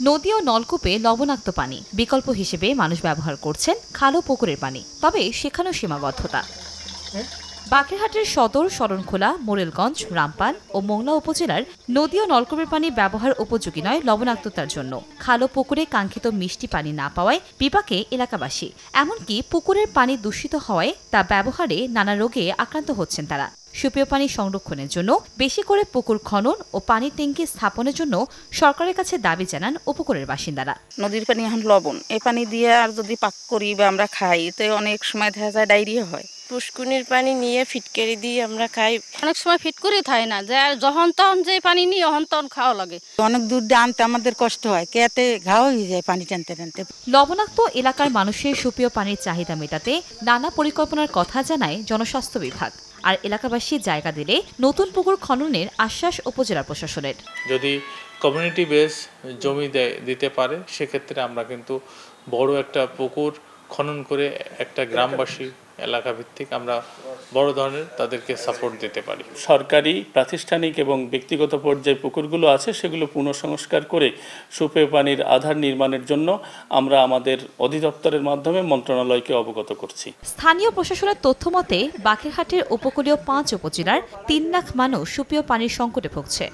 নদী ও নলকূপে লবণাক্ত পানি বিকল্প হিসেবে মানুষ ব্যবহার করছেন খাল ও পুকুরের পানি, তবে সেখানেও সীমাবদ্ধতা। বাগেরহাটের সদর, শরণখোলা, মোরেলগঞ্জ, রামপাল ও মোংলা উপজেলার নদী ও নলকূপের পানি ব্যবহার উপযোগী নয় লবণাক্ততার জন্য। খাল ও পুকুরে কাঙ্ক্ষিত মিষ্টি পানি না পাওয়ায় বিপাকে এলাকাবাসী। এমনকি পুকুরের পানি দূষিত হওয়ায় তা ব্যবহারে নানা রোগে আক্রান্ত হচ্ছেন তারা। সুপেয় পানি সংরক্ষণের জন্য বেশি করে পুকুর খনন ও পানির ট্যাঙ্কি স্থাপনের জন্য সরকারের কাছে দাবি জানান উপকূলের বাসিন্দারা। নদীর পানি এখন লবণ, এই পানি দিয়ে আর যদি পাক করি বা আমরা খাই তো অনেক সময় দেখা যায় ডায়রিয়া হয়। পুষ্কুনির পানি নিয়ে ফিটকারি দিয়ে আমরা খাই। অনেক সময় ফিট করে থাকে না, যে যখন তখন যে পানি নিয়ে তখন তখন খাওয়া লাগে। অনেক দূর দিয়ে আনতে আমাদের কষ্ট হয়, কেতে ঘাও হয়ে যায় পানি টানতে টানতে। লবণাক্ত এলাকার মানুষের সুপেয় পানির চাহিদা মেটাতে নানা পরিকল্পনার কথা জানায় জনস্বাস্থ্য বিভাগ। আর এলাকাবাসী জায়গা দিলে নতুন পুকুর খননের আশ্বাস উপজেলা প্রশাসনের। যদি কমিউনিটি বেস জমি দিতে পারে সেক্ষেত্রে আমরা কিন্তু বড় একটা পুকুর খনন করে একটা গ্রামবাসী এলাকা ভিত্তিক আমরা বড় ধরনের তাদেরকে সাপোর্ট দিতে পারি। সরকারি, প্রাতিষ্ঠানিক এবং ব্যক্তিগত পর্যায়ে পুকুরগুলো আছে সেগুলো পুনঃসংস্কার করে সুপেয় পানির আধার নির্মাণের জন্য আমরা আমাদের অধিদপ্তরের মাধ্যমে মন্ত্রণালয়কে অবগত করছি। স্থানীয় প্রশাসনের তথ্য মতে বাগেরহাটের উপকূলীয় 5 উপজেলার 3 লাখ মানুষ সুপেয় পানির সংকটে ভুগছে।